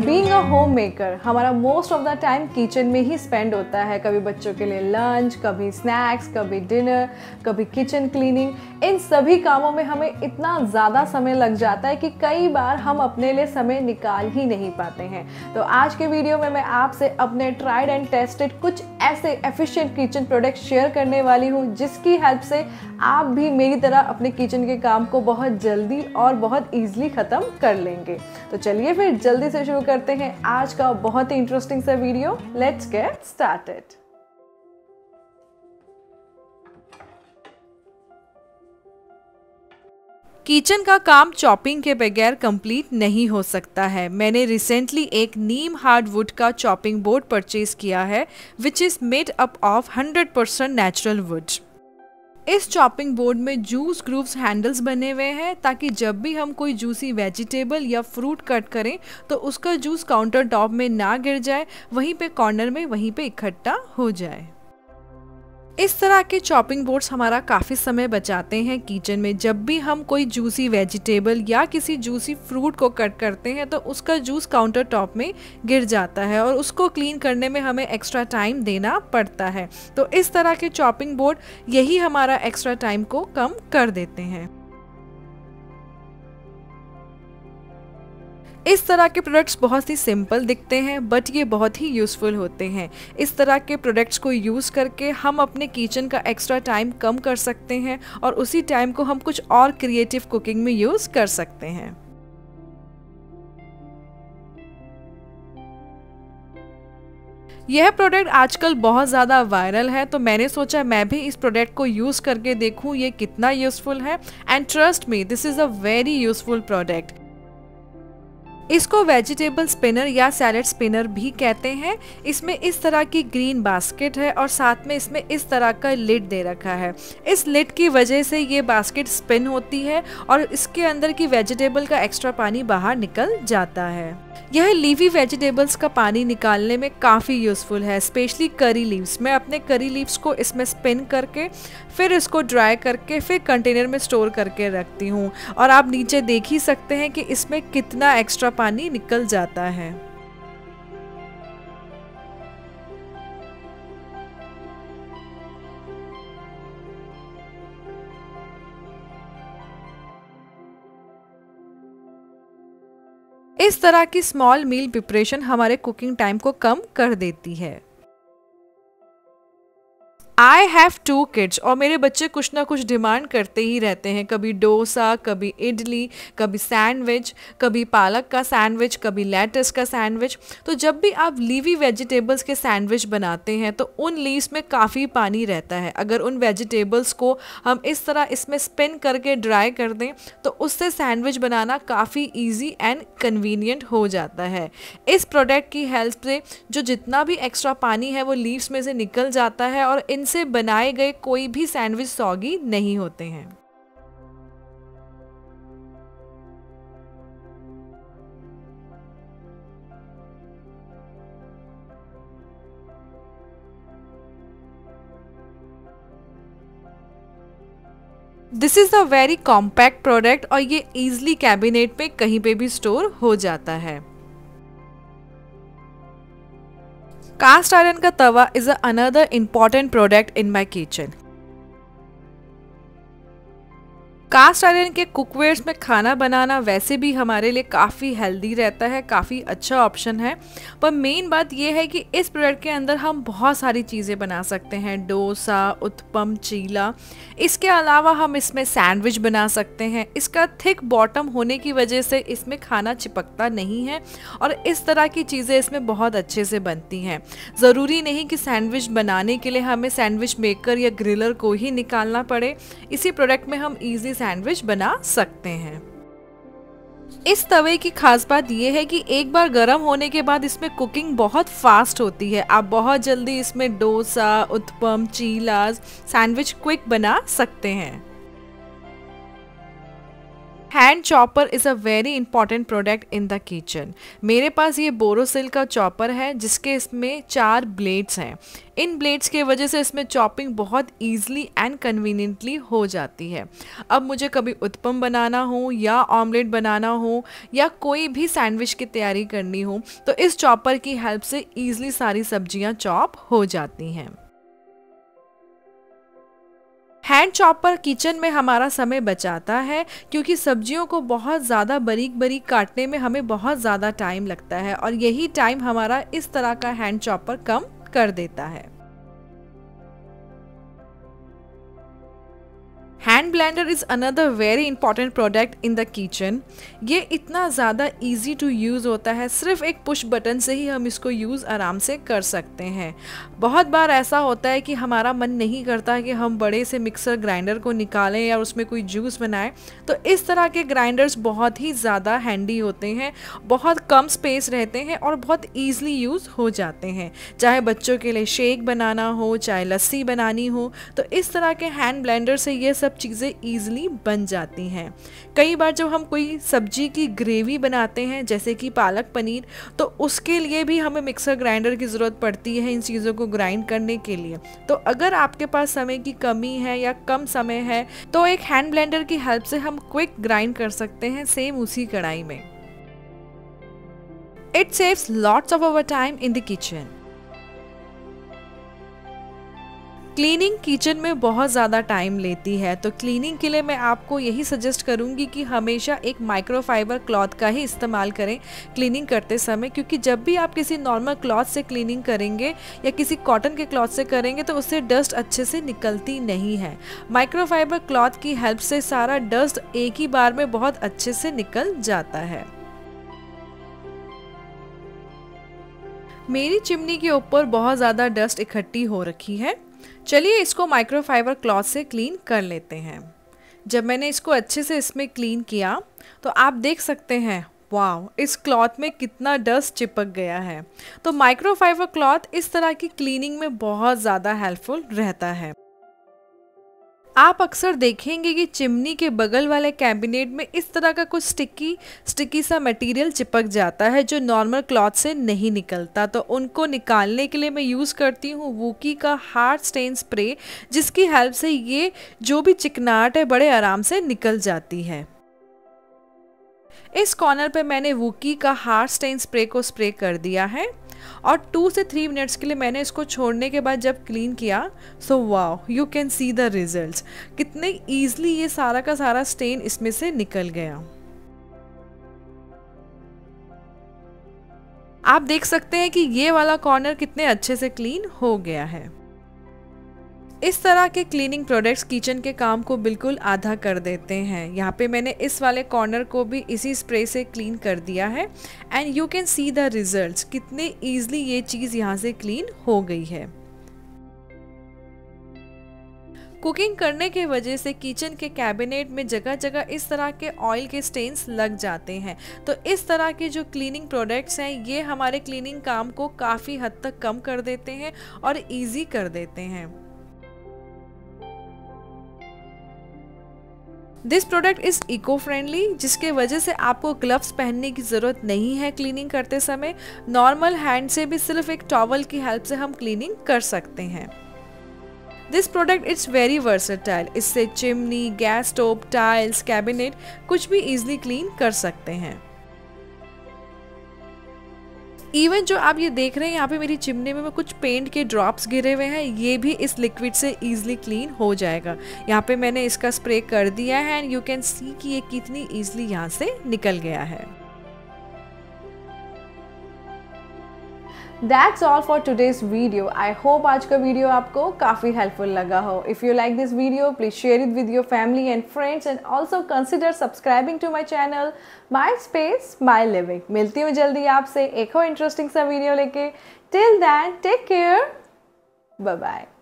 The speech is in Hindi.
बीइंग अ होम मेकर हमारा most of the time kitchen में ही स्पेंड होता है। कभी बच्चों के लिए लंच, कभी स्नैक्स, कभी डिनर, कभी किचन क्लीनिंग। इन सभी कामों में हमें इतना ज़्यादा समय लग जाता है कि कई बार हम अपने लिए समय निकाल ही नहीं पाते हैं। तो आज के वीडियो में मैं आपसे अपने ट्राइड एंड टेस्टेड कुछ ऐसे एफिशिएंट किचन प्रोडक्ट शेयर करने वाली हूँ जिसकी हेल्प से आप भी मेरी तरह अपने किचन के काम को बहुत जल्दी और बहुत ईजिली ख़त्म कर लेंगे। तो चलिए फिर जल्दी से शुरू करते हैं आज का बहुत ही इंटरेस्टिंग सा video. Let's get started. Kitchen का काम चॉपिंग के बगैर कंप्लीट नहीं हो सकता है। मैंने रिसेंटली एक नीम हार्डवुड का चॉपिंग बोर्ड परचेज किया है which is made up of 100% natural would. इस चॉपिंग बोर्ड में जूस ग्रूव्स हैंडल्स बने हुए हैं ताकि जब भी हम कोई जूसी वेजिटेबल या फ्रूट कट करें तो उसका जूस काउंटर टॉप में ना गिर जाए, वहीं पे कॉर्नर में वहीं पे इकट्ठा हो जाए। इस तरह के चॉपिंग बोर्ड्स हमारा काफ़ी समय बचाते हैं किचन में। जब भी हम कोई जूसी वेजिटेबल या किसी जूसी फ्रूट को कट करते हैं तो उसका जूस काउंटर टॉप में गिर जाता है और उसको क्लीन करने में हमें एक्स्ट्रा टाइम देना पड़ता है। तो इस तरह के चॉपिंग बोर्ड यही हमारा एक्स्ट्रा टाइम को कम कर देते हैं। इस तरह के प्रोडक्ट्स बहुत ही सिंपल दिखते हैं बट ये बहुत ही यूज़फुल होते हैं। इस तरह के प्रोडक्ट्स को यूज़ करके हम अपने किचन का एक्स्ट्रा टाइम कम कर सकते हैं और उसी टाइम को हम कुछ और क्रिएटिव कुकिंग में यूज़ कर सकते हैं। यह प्रोडक्ट आजकल बहुत ज़्यादा वायरल है तो मैंने सोचा मैं भी इस प्रोडक्ट को यूज़ करके देखूं ये कितना यूज़फुल है। And trust me, this is a very useful product. इसको वेजिटेबल स्पिनर या सैलेड स्पिनर भी कहते हैं। इसमें इस तरह की ग्रीन बास्केट है और साथ में इसमें इस तरह का लिड दे रखा है। इस लिड की वजह से ये बास्केट स्पिन होती है और इसके अंदर की वेजिटेबल का एक्स्ट्रा पानी बाहर निकल जाता है। यह लीफी वेजिटेबल्स का पानी निकालने में काफ़ी यूज़फुल है, स्पेशली करी लीव्स। मैं अपने करी लीव्स को इसमें स्पिन करके फिर इसको ड्राई करके फिर कंटेनर में स्टोर करके रखती हूँ और आप नीचे देख ही सकते हैं कि इसमें कितना एक्स्ट्रा पानी निकल जाता है। इस तरह की स्मॉल मील प्रिपरेशन हमारे कुकिंग टाइम को कम कर देती है। आई हैव 2 किड्स और मेरे बच्चे कुछ ना कुछ डिमांड करते ही रहते हैं। कभी डोसा, कभी इडली, कभी सैंडविच, कभी पालक का सैंडविच, कभी लेटस का सैंडविच। तो जब भी आप लीवी वेजिटेबल्स के सैंडविच बनाते हैं तो उन लीव्स में काफ़ी पानी रहता है। अगर उन वेजिटेबल्स को हम इस तरह इसमें स्पिन करके ड्राई कर दें तो उससे सैंडविच बनाना काफ़ी ईजी एंड कन्वीनियंट हो जाता है। इस प्रोडक्ट की हेल्प से जो जितना भी एक्स्ट्रा पानी है वो लीव्स में से निकल जाता है और इनसे बनाए गए कोई भी सैंडविच सॉगी नहीं होते हैं। This is a very compact product और ये इजीली कैबिनेट पे कहीं पे भी स्टोर हो जाता है। कास्ट आयरन का तवा is another important product in my kitchen. Cast iron के कुकवेयर्स में खाना बनाना वैसे भी हमारे लिए काफ़ी हेल्दी रहता है, काफ़ी अच्छा ऑप्शन है। पर मेन बात यह है कि इस प्रोडक्ट के अंदर हम बहुत सारी चीज़ें बना सकते हैं, डोसा, उत्पम, चीला। इसके अलावा हम इसमें सैंडविच बना सकते हैं। इसका थिक बॉटम होने की वजह से इसमें खाना चिपकता नहीं है और इस तरह की चीज़ें इसमें बहुत अच्छे से बनती हैं। ज़रूरी नहीं कि सैंडविच बनाने के लिए हमें सैंडविच मेकर या ग्रिलर को ही निकालना पड़े। इसी प्रोडक्ट में हम ईजी सैंडविच बना सकते हैं। इस तवे की खास बात यह है कि एक बार गर्म होने के बाद इसमें कुकिंग बहुत फास्ट होती है। आप बहुत जल्दी इसमें डोसा, उत्पम, चीलास, सैंडविच क्विक बना सकते हैं। Hand chopper is a very important product in the kitchen. मेरे पास ये बोरोसिल का चॉपर है जिसके इसमें 4 ब्लेड्स हैं। इन ब्लेड्स के वजह से इसमें चॉपिंग बहुत ईजिली एंड कन्वीनियंटली हो जाती है। अब मुझे कभी उत्पम बनाना हो या ऑमलेट बनाना हो या कोई भी सैंडविच की तैयारी करनी हो तो इस चॉपर की हेल्प से ईजिली सारी सब्जियां चॉप हो जाती हैं। हैंड चॉपर किचन में हमारा समय बचाता है क्योंकि सब्जियों को बहुत ज़्यादा बारीक बारीक काटने में हमें बहुत ज़्यादा टाइम लगता है और यही टाइम हमारा इस तरह का हैंड चॉपर कम कर देता है। Hand blender is another very important product in the kitchen. ये इतना ज़्यादा इजी टू यूज़ होता है, सिर्फ एक पुश बटन से ही हम इसको यूज़ आराम से कर सकते हैं। बहुत बार ऐसा होता है कि हमारा मन नहीं करता कि हम बड़े से मिक्सर ग्राइंडर को निकालें या उसमें कोई जूस बनाएं, तो इस तरह के ग्राइंडर्स बहुत ही ज़्यादा हैंडी होते हैं, बहुत कम स्पेस रहते हैं और बहुत ईजिली यूज़ हो जाते हैं। चाहे बच्चों के लिए शेक बनाना हो, चाहे लस्सी बनानी हो, तो इस तरह के हैंड ब्लेंडर से ये सब चीज़ें ईजिली बन जाती हैं। कई बार जब हम कोई सब्जी की ग्रेवी बनाते हैं जैसे कि पालक पनीर, तो उसके लिए भी हमें मिक्सर ग्राइंडर की ज़रूरत पड़ती है इन चीज़ों को ग्राइंड करने के लिए। तो अगर आपके पास समय की कमी है या कम समय है तो एक हैंड ब्लेंडर की हेल्प से हम क्विक ग्राइंड कर सकते हैं सेम उसी कढ़ाई में। It saves lots of our time in the kitchen. Cleaning kitchen में बहुत ज़्यादा टाइम लेती है, तो क्लीनिंग के लिए मैं आपको यही सजेस्ट करूंगी कि हमेशा एक माइक्रोफाइबर क्लॉथ का ही इस्तेमाल करें क्लीनिंग करते समय, क्योंकि जब भी आप किसी नॉर्मल क्लॉथ से क्लीनिंग करेंगे या किसी कॉटन के क्लॉथ से करेंगे तो उससे डस्ट अच्छे से निकलती नहीं है। माइक्रोफाइबर क्लॉथ की हेल्प से सारा डस्ट एक ही बार में बहुत अच्छे से निकल जाता है। मेरी चिमनी के ऊपर बहुत ज़्यादा डस्ट इकट्ठी हो रखी है, चलिए इसको माइक्रोफाइबर क्लॉथ से क्लीन कर लेते हैं। जब मैंने इसको अच्छे से इसमें क्लीन किया तो आप देख सकते हैं, वाह, इस क्लॉथ में कितना डस्ट चिपक गया है। तो माइक्रोफाइबर क्लॉथ इस तरह की क्लीनिंग में बहुत ज़्यादा हेल्पफुल रहता है। आप अक्सर देखेंगे कि चिमनी के बगल वाले कैबिनेट में इस तरह का कुछ स्टिकी सा मटेरियल चिपक जाता है जो नॉर्मल क्लॉथ से नहीं निकलता। तो उनको निकालने के लिए मैं यूज़ करती हूँ वूकी का हार्ड स्टेन स्प्रे, जिसकी हेल्प से ये जो भी चिकनाहट है बड़े आराम से निकल जाती है। इस कॉर्नर पे मैंने वूकी का हार्ड स्टेन स्प्रे को स्प्रे कर दिया है और 2 से 3 मिनट्स के लिए मैंने इसको छोड़ने के बाद जब क्लीन किया, so wow, you can see the results. कितने ईजिली ये सारा का सारा स्टेन इसमें से निकल गया। आप देख सकते हैं कि ये वाला कॉर्नर कितने अच्छे से क्लीन हो गया है। इस तरह के क्लीनिंग प्रोडक्ट्स किचन के काम को बिल्कुल आधा कर देते हैं। यहाँ पे मैंने इस वाले कॉर्नर को भी इसी स्प्रे से क्लीन कर दिया है and you can see the results. कितने ईजिली ये चीज़ यहाँ से क्लीन हो गई है। कुकिंग करने के वजह से किचन के कैबिनेट में जगह जगह इस तरह के ऑयल के स्टेन्स लग जाते हैं। तो इस तरह के जो क्लीनिंग प्रोडक्ट्स हैं ये हमारे क्लीनिंग काम को काफ़ी हद तक कम कर देते हैं और ईजी कर देते हैं। This product is eco friendly, जिसके वजह से आपको ग्लव्स पहनने की ज़रूरत नहीं है क्लीनिंग करते समय। नॉर्मल हैंड से भी सिर्फ एक टॉवल की हेल्प से हम क्लीनिंग कर सकते हैं। This product is very versatile. इससे chimney, gas stove, tiles, cabinet कुछ भी ईजिली क्लीन कर सकते हैं। इवन जो आप ये देख रहे हैं यहाँ पे मेरी चिमनी में कुछ पेंट के ड्रॉप्स गिरे हुए हैं, ये भी इस लिक्विड से ईजिली क्लीन हो जाएगा। यहाँ पे मैंने इसका स्प्रे कर दिया है एंड यू कैन सी कि ये कितनी ईजिली यहाँ से निकल गया है। That's all for today's video. I hope आज का वीडियो आपको काफ़ी हेल्पफुल लगा हो। If you like this video, please share it with your family and friends and also consider subscribing to my channel My Space My Living। मिलती हूँ जल्दी आपसे एक और इंटरेस्टिंग सा वीडियो लेके। Till then, take care. Bye bye.